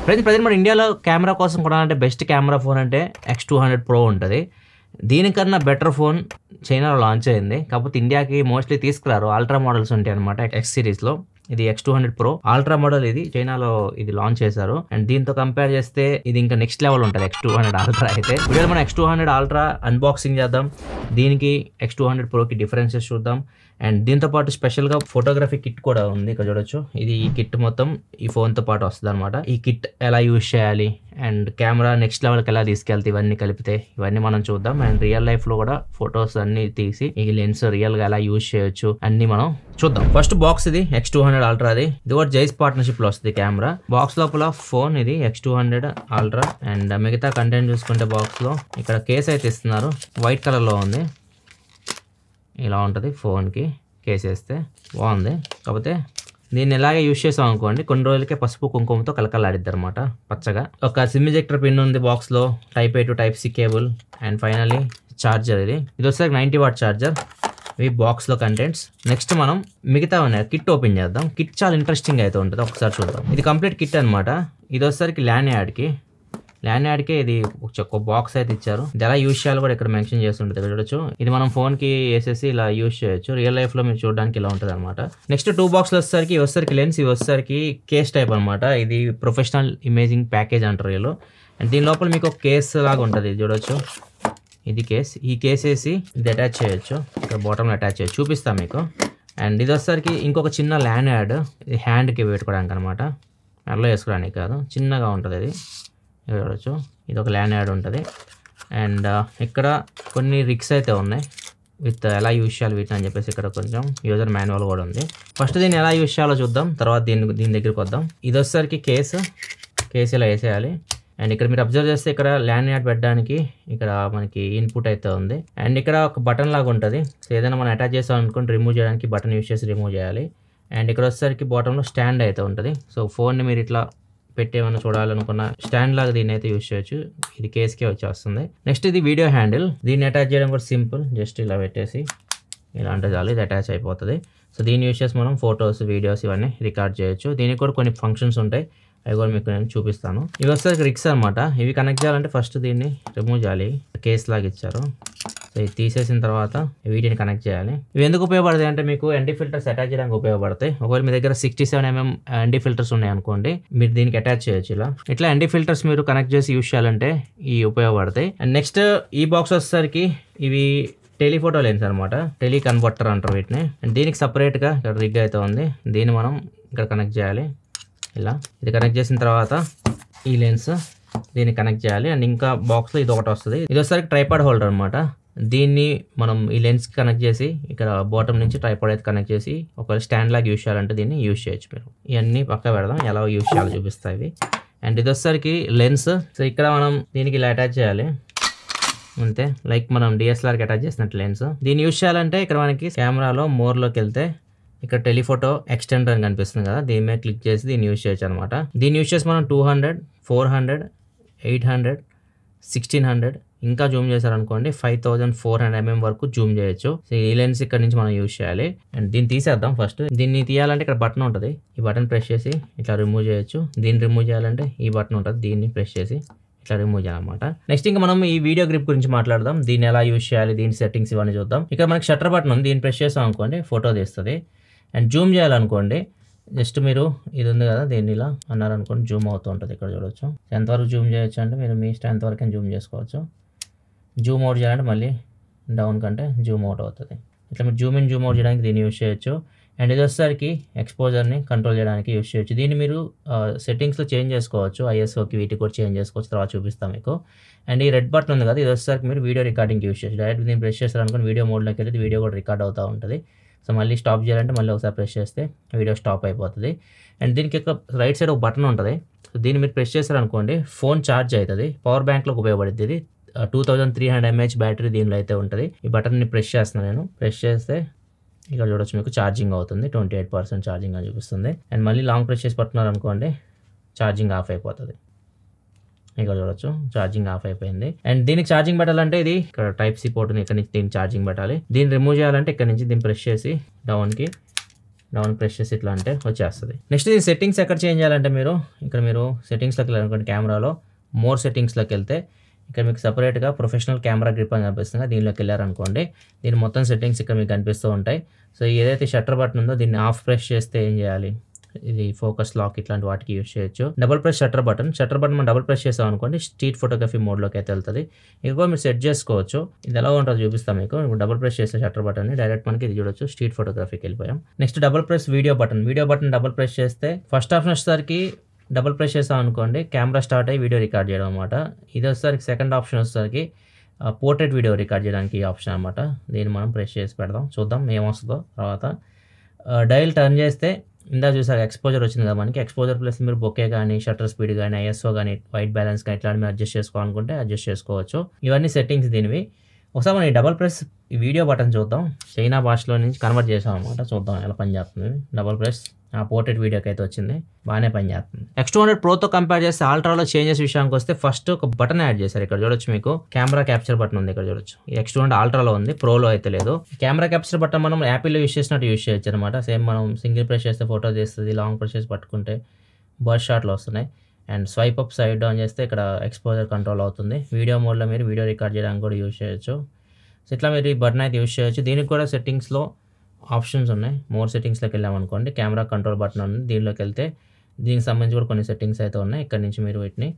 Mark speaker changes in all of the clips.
Speaker 1: Present మన ఇండియాలో camera కోసం కొనాలంటే బెస్ట్ కెమెరా ఫోన్ అంటే X200 Pro ఉంటుంది. దీనికన్నా బెటర్ ఫోన్ చైనాలో లాంచ్ అయింది. కాకపోతే ఇండియాకి మోస్ట్లీ తీసుకురారు. అల్ట్రా మోడల్స్ ఉంటాయి అనమాట X సిరీస్లో. ఇది X200 Pro అల్ట్రా మోడల్. ఇది చైనాలో ఇది లాంచ్ చేశారు. అండ్ దీంతో కంపేర్ చేస్తే ఇది ఇంకా నెక్స్ట్ లెవెల్ ఉంటుంది X200 Ultra అయితే. వీడియోలో మనం X200 Ultra అన్బాక్సింగ్ చేద్దాం. దీనికి X200 Proకి డిఫరెన్సెస్ చూద్దాం. అండ్ దీంతో పాటు స్పెషల్గా ఫోటోగ్రఫీ కిట్ కూడా ఉంది. ఇక్కడ చూడొచ్చు. ఇది ఈ కిట్ మొత్తం ఈ ఫోన్తో పాటు వస్తుంది అనమాట. ఈ కిట్ ఎలా యూజ్ చేయాలి అండ్ కెమెరా నెక్స్ట్ లెవెల్కి ఎలా తీసుకెళ్తే ఇవన్నీ కలిపితే ఇవన్నీ మనం చూద్దాం. అండ్ రియల్ లైఫ్లో కూడా ఫొటోస్ అన్ని తీసి ఈ లెన్స్ రియల్గా ఎలా యూజ్ చేయొచ్చు అన్ని మనం చూద్దాం. ఫస్ట్ బాక్స్ ఇది X200 Ultra అది. ఇది కూడా జైస్ పార్ట్నర్షిప్లో వస్తుంది కెమెరా. బాక్స్ లోపల ఫోన్ ఇది X200 Ultra. అండ్ మిగతా కంటెంట్ చూసుకుంటే బాక్స్లో ఇక్కడ కేస్ అయితే ఇస్తున్నారు. వైట్ కలర్లో ఉంది. ఇలా ఉంటుంది ఫోన్కి కేస్ వేస్తే బాగుంది. కాకపోతే దీన్ని ఎలాగే యూజ్ చేసాం అనుకోండి కొన్ని రోజులకే పసుపు కుంకుమతో కలకలాడిద్ది అనమాట పచ్చగా. ఒక సిమ్ ఎజెక్టర్ పిన్ ఉంది బాక్స్లో. Type A to Type C cable. And finally charger ఇది వచ్చేసరికి 90 వాట్ ఛార్జర్. ఇవి బాక్స్లో కంటెంట్స్. నెక్స్ట్ మనం మిగతా ఉన్నాయి కిట్ ఓపెన్ చేద్దాం. కిట్ చాలా ఇంట్రెస్టింగ్ అయితే ఉంటుంది. ఒకసారి చూద్దాం. ఇది కంప్లీట్ కిట్ అనమాట. ఇది వచ్చేసరికి ల్యాన్యాడ్కే ఇది ఒక బాక్స్ అయితే ఇచ్చారు. ఇది ఎలా యూజ్ చేయాలో కూడా ఇక్కడ మెన్షన్ చేస్తుంటుంది. ఇక్కడ చూడొచ్చు. ఇది మనం ఫోన్కి వేసేసి ఇలా యూజ్ చేయొచ్చు. రియల్ లైఫ్లో మీరు చూడడానికి ఇలా ఉంటుంది అనమాట. నెక్స్ట్ 2 బాక్స్లు వచ్చేసరికి లెన్స్. ఇవి వచ్చేసరికి కేస్ టైప్ అనమాట. ఇది ప్రొఫెషనల్ ఇమేజింగ్ ప్యాకేజ్ అంటారు వీళ్ళు. అండ్ దీని లోపల మీకు ఒక కేస్ లాగా ఉంటుంది. చూడొచ్చు. ఇది కేస్. ఈ కేస్ వేసి ఇది అటాచ్ చేయొచ్చు. ఇక్కడ బాటంలో అటాచ్ చేయొచ్చు. చూపిస్తాను మీకు. అండ్ ఇది వచ్చేసరికి ఇంకొక చిన్న ల్యాన్యాడ్. ఇది హ్యాండ్కి పెట్టుకోవడానికి అనమాట. మెడలో వేసుకోవడానికి కాదు. చిన్నగా ఉంటుంది ఇది. చూడవచ్చు. ఇది ఒక ల్యాన్యాడ్ ఉంటుంది. అండ్ ఇక్కడ కొన్ని రిక్స్ అయితే ఉన్నాయి విత్ ఎలా యూజ్ చేయాలి వీటిని అని చెప్పేసి. ఇక్కడ కొంచెం యూజర్ మాన్యువల్ కూడా ఉంది. ఫస్ట్ దీన్ని ఎలా యూజ్ చేయాలో చూద్దాం. తర్వాత దీని దగ్గరికి వద్దాం. ఇది వచ్చేసరికి కేస్ ఇలా వేసేయాలి. అండ్ ఇక్కడ మీరు అబ్జర్వ్ చేస్తే ఇక్కడ ల్యాన్యాడ్ పెట్టడానికి ఇక్కడ మనకి ఇన్పుట్ అయితే ఉంది. అండ్ ఇక్కడ ఒక బటన్ లాగా ఉంటుంది. సో ఏదైనా మనం అటాచ్ చేస్తాం అనుకుంటే రిమూవ్ చేయడానికి బటన్ యూజ్ చేసి రిమూవ్ చేయాలి. అండ్ ఇక్కడ వచ్చేసరికి బాటంలో స్టాండ్ అయితే ఉంటుంది. సో ఫోన్ని మీరు ఇట్లా పెట్టి ఏమైనా చూడాలనుకున్న స్టాండ్ లాగా దీన్ని అయితే యూజ్ చేయొచ్చు. ఇది కేస్కే వచ్చేస్తుంది. నెక్స్ట్ ఇది వీడియో హ్యాండిల్. దీన్ని అటాచ్ చేయడం కూడా సింపుల్. జస్ట్ ఇలా పెట్టేసి ఇలా అంటే చాలు, ఇది అటాచ్ అయిపోతుంది. సో దీన్ని యూజ్ చేసి మనం ఫొటోస్ వీడియోస్ ఇవన్నీ రికార్డ్ చేయొచ్చు. దీనికి కూడా కొన్ని ఫంక్షన్స్ ఉంటాయి. అవి కూడా మీకు నేను చూపిస్తాను. ఇవి వచ్చేసరికి రిక్స్ అనమాట. ఇవి కనెక్ట్ చేయాలంటే ఫస్ట్ దీన్ని రిమూవ్ చేయాలి. కేస్ లాగా ఇచ్చారు. సో ఇది తీసేసిన తర్వాత వీటిని కనెక్ట్ చేయాలి. ఇవి ఎందుకు ఉపయోగపడతాయి అంటే మీకు ND ఫిల్టర్స్ అటాచ్ చేయడానికి ఉపయోగపడతాయి. ఒకవేళ మీ దగ్గర 67mm ND ఫిల్టర్స్ ఉన్నాయి అనుకోండి, మీరు దీనికి అటాచ్ చేయొచ్చు. ఇట్లా ND ఫిల్టర్స్ మీరు కనెక్ట్ చేసి యూజ్ చేయాలంటే ఈ ఉపయోగపడతాయి. అండ్ నెక్స్ట్ ఈ బాక్స్ వచ్చేసరికి ఇవి టెలిఫోటో లెన్స్ అనమాట. టెలి కన్వర్టర్ అంటారు వీటిని. అండ్ దీనికి సపరేట్గా ఇక్కడ రిగ్ అయితే ఉంది. దీన్ని మనం ఇక్కడ కనెక్ట్ చేయాలి. ఇలా ఇది కనెక్ట్ చేసిన తర్వాత ఈ లెన్స్ దీన్ని కనెక్ట్ చేయాలి. అండ్ ఇంకా బాక్స్లో ఇది ఒకటి వస్తుంది. ఇది వచ్చేసరికి ట్రైపాడ్ హోల్డర్ అనమాట. దీన్ని మనం ఈ లెన్స్కి కనెక్ట్ చేసి ఇక్కడ బాటమ్ నుంచి ట్రైపాడ్ అయితే కనెక్ట్ చేసి ఒకవేళ స్టాండ్ లాగా యూజ్ చేయాలంటే దీన్ని యూజ్ చేయొచ్చు. మీరు ఇవన్నీ పక్క పెడదాం. ఎలా యూజ్ చేయాలో చూపిస్తాయి. అండ్ ఇది వచ్చేసరికి లెన్స్. సో ఇక్కడ మనం దీనికి ఇలా అటాచ్ చేయాలి అంతే. లైక్ మనం DSLRకి అటాచ్ చేసినట్టు లెన్స్. దీన్ని యూజ్ చేయాలంటే ఇక్కడ మనకి కెమెరాలో మోర్లోకి వెళ్తే ఇక్కడ టెలిఫోటో ఎక్స్టెండర్ అని కనిపిస్తుంది కదా, దీని మీద క్లిక్ చేసి దీన్ని యూజ్ చేయొచ్చు అనమాట. దీన్ని యూజ్ చేసి మనం 200, 400, 800, 1600 ఇంకా జూమ్ చేశారనుకోండి 5400mm వరకు జూమ్ చేయొచ్చు. సో ఈ లెన్స్ ఇక్కడ నుంచి మనం యూజ్ చేయాలి. అండ్ దీన్ని తీసేద్దాం. ఫస్ట్ దీన్ని తీయాలంటే ఇక్కడ బటన్ ఉంటుంది. ఈ బటన్ ప్రెస్ చేసి ఇట్లా రిమూవ్ చేయొచ్చు. దీన్ని రిమూవ్ చేయాలంటే ఈ బటన్ ఉంటుంది. దీన్ని ప్రెస్ చేసి ఇట్లా రిమూవ్ చేయాలన్నమాట. నెక్స్ట్ ఇంకా మనం ఈ వీడియో గ్రిప్ గురించి మాట్లాడదాం. దీన్ని ఎలా యూజ్ చేయాలి, దీని సెట్టింగ్స్ ఇవన్నీ చూద్దాం. ఇక్కడ మనకి షట్టర్ బటన్ ఉంది. దీన్ని ప్రెస్ చేసాం అనుకోండి ఫోటో తీస్తుంది. అండ్ జూమ్ చేయాలనుకోండి జస్ట్ మీరు ఇది ఉంది కదా, దీన్ని ఇలా అన్నారనుకోండి జూమ్ అవుతూ ఉంటుంది. ఇక్కడ చూడవచ్చు. ఎంతవరకు జూమ్ చేయొచ్చు అంటే మీరు మీ ఇష్టం ఎంతవరకు జూమ్ చేసుకోవచ్చు. జూమ్ అవుట్ చేయాలంటే మళ్ళీ డౌన్ కంటే జూమ్ అవుట్ అవుతుంది. ఇట్లా మీరు జూమ్ ఇన్ జూమ్ అవుట్ చేయడానికి దీన్ని యూజ్ చేయొచ్చు. అండ్ ఇది వచ్చేసరికి ఎక్స్పోజర్ని కంట్రోల్ చేయడానికి యూజ్ చేయొచ్చు. దీన్ని మీరు సెట్టింగ్స్లో చేంజ్ చేసుకోవచ్చు. ISOకి వీటికి కూడా చేంజ్ చేసుకోవచ్చు. తర్వాత చూపిస్తాం మీకు. అండ్ ఈ రెడ్ బటన్ ఉంది కదా, ఇది వచ్చేసరికి మీరు వీడియో రికార్డింగ్కి యూజ్ చేయొచ్చు. డైరెక్ట్ దీన్ని ప్రెస్ చేస్తారనుకోండి వీడియో మోడ్లోకి వెళ్ళి వీడియో కూడా రికార్డ్ అవుతూ ఉంటుంది. సో మళ్ళీ స్టాప్ చేయాలంటే మళ్ళీ ఒకసారి ప్రెస్ చేస్తే వీడియో స్టాప్ అయిపోతుంది. అండ్ దీనికి రైట్ సైడ్ ఒక బటన్ ఉంటుంది. సో దీన్ని మీరు ప్రెస్ చేశారనుకోండి ఫోన్ ఛార్జ్ అవుతుంది. పవర్ బ్యాంక్లోకి ఉపయోగపడుతుంది. ఇది 2300 mAh బ్యాటరీ దీనిలో అయితే ఉంటుంది. ఈ బటన్ని ప్రెస్ చేస్తున్నాను నేను. ప్రెస్ చేస్తే ఇక్కడ చూడొచ్చు మీకు ఛార్జింగ్ అవుతుంది. 28% ఛార్జింగ్ అని చూపిస్తుంది. అండ్ మళ్ళీ లాంగ్ ప్రెస్ చేసి పట్టుకున్నారు అనుకోండి ఛార్జింగ్ ఆఫ్ అయిపోతుంది. ఇక్కడ చూడొచ్చు ఛార్జింగ్ ఆఫ్ అయిపోయింది. అండ్ దీనికి ఛార్జింగ్ పెట్టాలంటే ఇది ఇక్కడ Type-C పోర్ట్ ఉంది. ఇక్కడ నుంచి దీనికి ఛార్జింగ్ పెట్టాలి. దీన్ని రిమూవ్ చేయాలంటే ఇక్కడ నుంచి దీన్ని ప్రెస్ చేసి డౌన్కి డౌన్ ప్రెస్ చేసి ఇట్లా అంటే వచ్చేస్తుంది. నెక్స్ట్ దీని సెట్టింగ్స్ ఎక్కడ చేంజ్ చేయాలంటే మీరు సెట్టింగ్స్లోకి వెళ్ళాలనుకోండి, కెమెరాలో మోర్ సెట్టింగ్స్లోకి వెళ్తే ఇక్కడ మీకు సపరేట్గా ప్రొఫెషనల్ కెమెరా గ్రిప్ అని కనిపిస్తుంది. దీనిలోకి వెళ్ళారనుకోండి, దీని మొత్తం సెట్టింగ్స్ ఇక్కడ మీకు కనిపిస్తూ ఉంటాయి. సో ఏదైతే షట్టర్ బటన్ ఉందో దీన్ని ఆఫ్ ప్రెస్ చేస్తే ఏం చేయాలి, ఇది ఫోకస్ లాక్ ఇట్లాంటి వాటికి యూజ్ చేయొచ్చు. డబుల్ ప్రెస్ షట్టర్ బటన్ మనం డబుల్ ప్రెస్ చేసాం అనుకోండి, స్ట్రీట్ ఫోటోగ్రఫీ మోడ్లోకి అయితే వెళ్తుంది. ఇదిగో మీరు సెట్ చేసుకోవచ్చు. ఇది ఎలా ఉంటుందో చూపిస్తాం మీకు. ఇప్పుడు డబుల్ ప్రెస్ చేసే షట్టర్ బటన్ని డైరెక్ట్ మనకి ఇది చూడొచ్చు, స్ట్రీట్ ఫోటోగ్రఫీకి వెళ్ళిపోయాం. Next double press video button double press చేస్తే ఫస్ట్ ఆప్షన్ వచ్చేసరికి డబుల్ ప్రెస్ చేసాం అనుకోండి, కెమెరా స్టార్ట్ అయ్యి వీడియో రికార్డ్ చేయడం అనమాట. ఇది వచ్చేసరికి సెకండ్ ఆప్షన్ వచ్చేసరికి పోర్ట్రేట్ వీడియో రికార్డ్ చేయడానికి ఈ ఆప్షన్ అనమాట. దీన్ని మనం ప్రెస్ చేసి పెడదాం, చూద్దాం ఏమొస్తుందో. తర్వాత డైల్ టర్న్ చేస్తే ఇందా చూసాక ఎక్స్పోజర్ వచ్చింది కదా మనకి. ఎక్స్పోజర్ ప్లస్ మీరు బొకే కానీ, షట్టర్ స్పీడ్ కానీ, ISO కానీ, వైట్ బ్యాలెన్స్ కానీ ఇట్లాంటి మీరు అడ్జస్ట్ చేసుకోవాలనుకుంటే అడ్జస్ట్ చేసుకోవచ్చు. ఇవన్నీ సెట్టింగ్స్ దీనివి. ఒకసారి మనం ఈ డబుల్ ప్రెస్ వీడియో బటన్ చూద్దాం. చైనా భాషలో నుంచి కన్వర్ట్ చేసాం అనమాట. చూద్దాం ఎలా పనిచేస్తుంది. డబుల్ ప్రెస్ పోర్ట్రేట్ వీడియోకి అయితే వచ్చింది, బాగానే పనిచేస్తుంది. X200 Proతో కంపేర్ చేస్తే అల్ట్రాలో చేంజెస్ విషయానికి వస్తే ఫస్ట్ ఒక బటన్ యాడ్ చేశారు. ఇక్కడ చూడొచ్చు మీకు కెమెరా క్యాప్చర్ బటన్ ఉంది, ఇక్కడ చూడొచ్చు. X200 అల్ట్రాలో ఉంది, ప్రోలో అయితే లేదు. కెమెరా క్యాప్చర్ బటన్ మనం యాపిల్లో యూస్ చేసినట్టు యూస్ చేయొచ్చు అనమాట. సేమ్ మనం సింగిల్ ప్రెస్ చేస్తే ఫోటో తీస్తుంది, లాంగ్ ప్రెస్ చేసి పట్టుకుంటే బర్డ్ షాట్లు వస్తున్నాయి. And swipe up side down చేస్తే ఇక్కడ ఎక్స్పోజర్ కంట్రోల్ అవుతుంది. వీడియో మోడ్లో మీరు వీడియో రికార్డ్ చేయడానికి కూడా యూస్ చేయొచ్చు. సో ఇట్లా మీరు ఈ బటన్ అయితే యూస్ చేయొచ్చు. దీనికి కూడా సెట్టింగ్స్లో ఆప్షన్స్ ఉన్నాయి. మోర్ సెట్టింగ్స్లోకి వెళ్ళామనుకోండి, కెమెరా కంట్రోల్ బటన్ ఉంది. దీనిలోకి వెళ్తే దీనికి సంబంధించి కూడా కొన్ని సెట్టింగ్స్ అయితే ఉన్నాయి. ఇక్కడ నుంచి మీరు వీటిని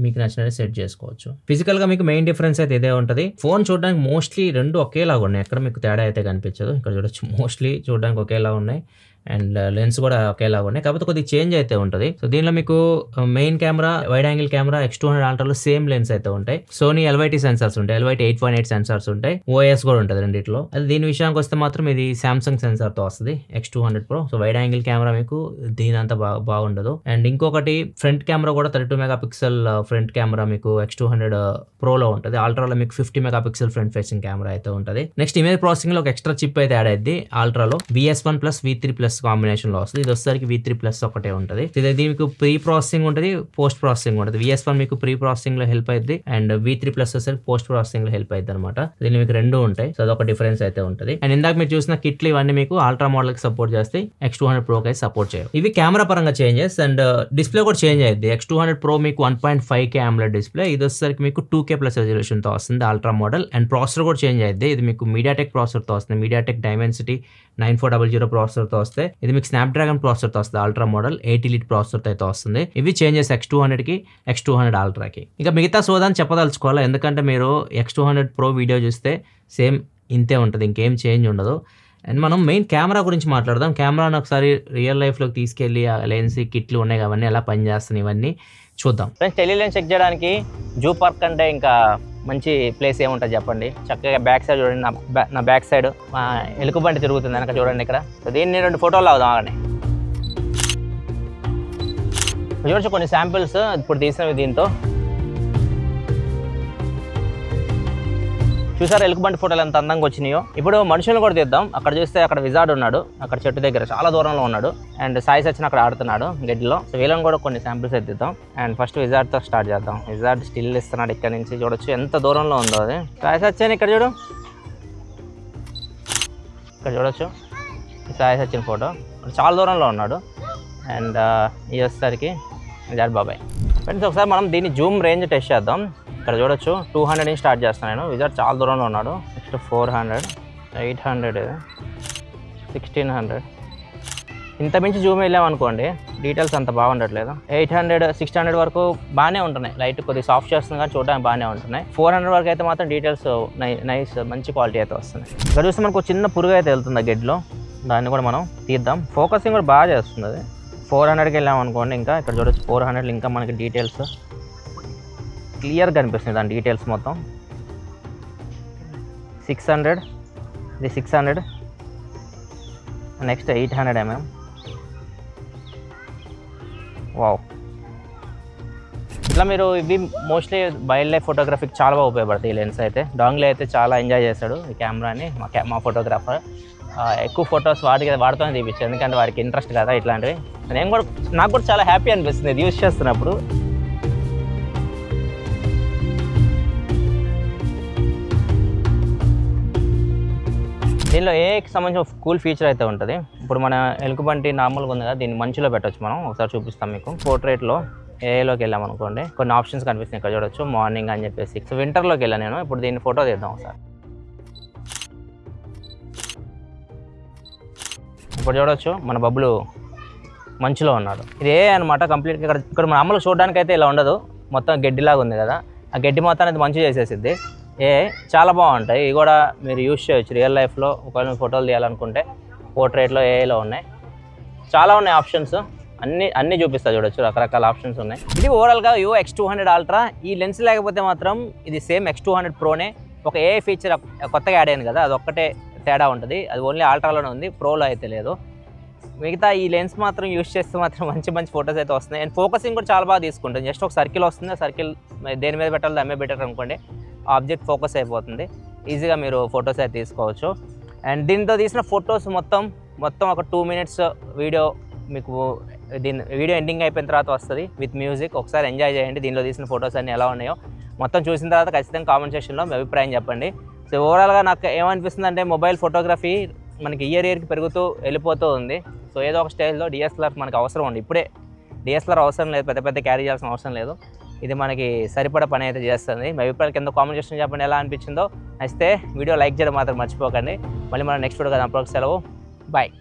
Speaker 1: మీకు నచ్చినట్టు సెట్ చేసుకోవచ్చు. ఫిజికల్గా మీకు మెయిన్ డిఫరెన్స్ అయితే ఇదే ఉంటుంది. ఫోన్ చూడడానికి మోస్ట్లీ రెండు ఒకేలాగా ఉన్నాయి, ఎక్కడ మీకు తేడా అయితే కనిపించదు. ఇక్కడ చూడొచ్చు, మోస్ట్లీ చూడడానికి ఒకేలా ఉన్నాయి. అండ్ లెన్స్ కూడా ఒకేలాగా ఉన్నాయి, కాకపోతే కొద్దిగా చేంజ్ అయితే ఉంటుంది. సో దీనిలో మీకు main camera, wide angle camera X200 అల్ట్రాలో సేమ్ లెన్స్ అయితే ఉంటాయి. సోనీ LYT సెన్సార్స్ ఉంటాయి, LYT 8.8 సెన్సార్స్ ఉంటాయి. OIS కూడా ఉంటుంది రెండిట్లో. అది దీని విషయానికి వస్తే మాత్రం ఇది సామ్సంగ్ సెన్సార్తో వస్తుంది X200 Pro. So wide angle camera మీకు దీని అంతా బాగుండదు. అండ్ ఇంకొకటి ఫ్రంట్ కెమెరా కూడా 32 మెగాపిక్సెల్ ఫ్రంట్ కెమెరా మీకు X200 Proలో ఉంటుంది. అల్ట్రాలో మీకు 50 మెగాపిక్సెల్ ఫ్రంట్ ఫేసింగ్ కెమెరా అయితే ఉంటుంది. నెక్స్ట్ ఇమేజ్ ప్రాసెసింగ్ లో ఒక ఎక్స్ట్రా చిప్ అయితే యాడ్ అయింది అల్ట్రాలో. VS1 plus V3 plus combination లో వస్తుంది. ఇది వచ్చేసరికి V3 ప్లస్ ఒకటే ఉంటుంది. దీనికి ప్రీ ప్రాసెసింగ్ ఉంటుంది, పోస్ట్ ప్రాసెసింగ్ ఉంటుంది. VS1 మీకు ప్రీ ప్రాసెసింగ్ లో హెల్ప్ అయింది, అండ్ V3 ప్లస్ వచ్చేసరికి పోస్ట్ ప్రాసెసింగ్ లో హెల్ప్ అయింది అనమాట. దీనికి మీకు రెండు ఉంటాయి. సో అదొక డిఫరెన్స్ అయితే ఉంటుంది. అండ్ ఇందాక మీరు చూసిన కిట్లు ఇవన్నీ మీకు అల్ట్రా మోడల్ కి సపోర్ట్ చేస్తాయి, X200 Pro కి సపోర్ట్ చేయవు. ఇవి కెమెరా పరంగా చేంజెస్. అండ్ డిస్ప్లే కూడా చేంజ్ అయింది. X200 Pro మీకు 1.5K AMOLED డిస్ప్లే, ఇది వచ్చేసరికి మీకు 2K ప్లస్ రెజల్యూషన్ తో వస్తుంది అల్ట్రా మోడల్. అండ్ ప్రాసెసర్ కూడా చేంజ్ అయింది. ఇది మీకు MediaTek ప్రాసెసర్ తో వస్తుంది, MediaTek Dimensity 9400 ప్రాసెసర్ తో వస్తే, ఇది మీకు స్నాప్డ్రాగన్ ప్రాసెసర్ తో వస్తుంది అల్ట్రా మోడల్. 8 Elite ప్రాసెసర్ తో అయితే వస్తుంది. ఇవి చేంజెస్ X200 కి, X200 అల్ట్రాకి. ఇక మిగతా సోదాన్ని చెప్పదలుచుకోవాలి, ఎందుకంటే మీరు X200 Pro వీడియో చూస్తే సేమ్ ఇంతే ఉంటుంది, ఇంకేం చేంజ్ ఉండదు. అండ్ మనం మెయిన్ కెమెరా గురించి మాట్లాడదాం. కెమెరాను ఒకసారి రియల్ లైఫ్లోకి తీసుకెళ్ళి ఆ లెన్స్ కిట్లు ఉన్నాయి అవన్నీ ఎలా పనిచేస్తున్నాయి ఇవన్నీ చూద్దాం. ఫ్రెండ్స్, టెలిలెన్స్ చెక్ చేయడానికి జూ పార్క్ అంటే ఇంకా మంచి ప్లేస్ ఏముంటుంది చెప్పండి. చక్కగా బ్యాక్ సైడ్ చూడండి, నా బ్యాక్ సైడ్ ఎలుకబంటి తిరుగుతుంది వెనక చూడండి ఇక్కడ. సో దీన్ని 2 ఫోటోలు అవుదాం అవన్నీ చూడొచ్చు. కొన్ని శాంపిల్స్ ఇప్పుడు తీసినవి దీంతో. చూసారా ఎలుకబంటి ఫోటోలు ఎంత అందంగా వచ్చినాయో. ఇప్పుడు మనుషులను కూడా తీద్దాం. అక్కడ చూస్తే అక్కడ విజార్డ్ ఉన్నాడు, అక్కడ చెట్టు దగ్గర చాలా దూరంలో ఉన్నాడు. అండ్ సాయి సచిన్ అక్కడ ఆడుతున్నాడు గడ్డిలో. సో వీళ్ళని కూడా కొన్ని శాంపిల్స్ ఎత్తిద్దాం. అండ్ ఫస్ట్ విజార్డ్తో స్టార్ట్ చేద్దాం. విజార్డ్ స్టిల్ ఇస్తున్నాడు ఇక్కడ నుంచి, చూడొచ్చు ఎంత దూరంలో ఉందో అది. సాయి సచిన్ ఇక్కడ చూడు, ఇక్కడ చూడొచ్చు సాయి సచిన్ ఫోటో, చాలా దూరంలో ఉన్నాడు. అండ్ ఈ వచ్చేసరికి విజార్డ్ బాబాయ్. ఫ్రెండ్స్, ఒకసారి మనం దీన్ని జూమ్ రేంజ్ టెస్ట్ చేద్దాం. ఇక్కడ చూడొచ్చు 200 నుంచి స్టార్ట్ చేస్తాను నేను. విజార్డ్ చాలా దూరంలో ఉన్నాడు. నెక్స్ట్ 400, 800, 1600. ఇంత మించి జూమ్ వెళ్ళామనుకోండి డీటెయిల్స్ అంత బాగుండట్లేదు. 800, 600 వరకు బాగానే ఉంటున్నాయి. లైట్ కొద్దిగా సాఫ్ట్ చేస్తుంది కానీ చూడడానికి బాగానే ఉంటున్నాయి. 400 వరకు అయితే మాత్రం డీటెయిల్స్ నైస్ మంచి క్వాలిటీ అయితే వస్తున్నాయి. ఇక్కడ చూస్తే మనకు చిన్న పురుగు అయితే వెళ్తుంది ఆ గెడ్లో, దాన్ని కూడా మనం తీద్దాం. ఫోకసింగ్ కూడా బాగా చేస్తుంది అది. 400కి వెళ్ళామనుకోండి, ఇంకా ఇక్కడ చూడొచ్చు 400 ఇంకా మనకి డీటెయిల్స్ క్లియర్గా కనిపిస్తుంది దాని డీటెయిల్స్ మొత్తం. 600, ఇది 600, నెక్స్ట్ 800 mm. వావ్, ఇట్లా మీరు ఇవి మోస్ట్లీ వైల్డ్ లైఫ్ ఫోటోగ్రఫీకి చాలా బాగా ఉపయోగపడతాయి ఈ లెన్స్ అయితే. డాంగ్లీ అయితే చాలా ఎంజాయ్ చేశాడు ఈ కెమెరాని, మా ఫోటోగ్రాఫర్. ఎక్కువ ఫొటోస్ వాడుతూనే తీపించాను, ఎందుకంటే వాడికి ఇంట్రెస్ట్ కదా ఇట్లాంటివి. నాకు కూడా చాలా హ్యాపీ అనిపిస్తుంది ఇది యూజ్ చేస్తున్నప్పుడు. దీనిలో ఏకి సంబంధించిన కూల్ ఫీచర్ అయితే ఉంటుంది. ఇప్పుడు మన ఎలుగుబంటి నార్మల్గా ఉంది కదా, దీన్ని మంచులో పెట్టవచ్చు మనం. ఒకసారి చూపిస్తాం మీకు. పోర్ట్రేట్లో ఏఐలోకి వెళ్ళామనుకోండి, కొన్ని ఆప్షన్స్ కనిపిస్తున్నాయి ఇక్కడ చూడొచ్చు. మార్నింగ్ అని చెప్పేసి. సో వింటర్లోకి వెళ్ళాను నేను. ఇప్పుడు దీన్ని ఫోటో తీద్దాం ఒకసారి. ఇప్పుడు చూడొచ్చు మన బబ్బులు మంచులో ఉన్నాడు. ఇది ఏ అనమాట కంప్లీట్గా. ఇక్కడ మన అమ్మలు చూడడానికి అయితే ఇలా ఉండదు, మొత్తం గడ్డిలాగా ఉంది కదా, ఆ గడ్డి మొత్తాన్ని అయితే మంచు చేసేసిద్ది. చాలా బాగుంటాయి ఇవి కూడా, మీరు యూజ్ చేయొచ్చు రియల్ లైఫ్లో. ఒకవేళ ఫోటోలు తీయాలనుకుంటే పోర్ట్రేట్లో ఏఐలో ఉన్నాయి, చాలా ఉన్నాయి ఆప్షన్స్. అన్నీ చూపిస్తా చూడొచ్చు, రకరకాల ఆప్షన్స్ ఉన్నాయి. ఇది ఓవరాల్గా వివో X200 అల్ట్రా. ఈ లెన్స్ లేకపోతే మాత్రం ఇది సేమ్ X200 ప్రోనే. ఒక ఏఐ ఫీచర్ కొత్తగా యాడ్ అయింది కదా, అదొక్కటే తేడా ఉంటుంది. అది ఓన్లీ అల్ట్రాలోనే ఉంది, ప్రోలో అయితే లేదు. మిగతా ఈ లెన్స్ మాత్రం యూజ్ చేస్తే మాత్రం మంచి మంచి ఫొటోస్ అయితే వస్తున్నాయి. అండ్ ఫోకసింగ్ కూడా చాలా బాగా తీసుకుంటుంది. జస్ట్ ఒక సర్కిల్ వస్తుంది, ఆ సర్కిల్ దేని మీద పెట్టాలో దాని మీద పెట్టారు అనుకోండి, ఆబ్జెక్ట్ ఫోకస్ అయిపోతుంది. ఈజీగా మీరు ఫొటోస్ అయితే తీసుకోవచ్చు. అండ్ దీంతో తీసిన ఫొటోస్ మొత్తం ఒక 2 minutes వీడియో మీకు వీడియో ఎండింగ్ అయిపోయిన తర్వాత వస్తుంది విత్ మ్యూజిక్. ఒకసారి ఎంజాయ్ చేయండి. దీనిలో తీసిన ఫొటోస్ అన్నీ ఎలా ఉన్నాయో మొత్తం చూసిన తర్వాత ఖచ్చితంగా కామెంట్ సెక్షన్లో మీ అభిప్రాయం చెప్పండి. సో ఓవరాల్గా నాకు ఏమనిపిస్తుంది అంటే, మొబైల్ ఫోటోగ్రఫీ మనకి ఇయర్కి పెరుగుతూ వెళ్ళిపోతూ ఉంది. సో ఏదో ఒక స్టైల్లో డిఎస్ఎల్ఆర్ మనకు అవసరం ఉంది. ఇప్పుడే డిఎస్ఎల్ఆర్ అవసరం లేదు, పెద్ద క్యారీ చేయాల్సిన అవసరం లేదు. ఇది మనకి సరిపడా పని అయితే చేస్తుంది. మీ అభిప్రాయాలు కింద కామెంట్ సెక్షన్ చెప్పండి ఎలా అనిపించిందో. నచ్చితే వీడియో లైక్ చేయడం మాత్రం మర్చిపోకండి. మళ్ళీ మనం నెక్స్ట్ వీడియో కదా, అప్పటికి సెలవు. బాయ్.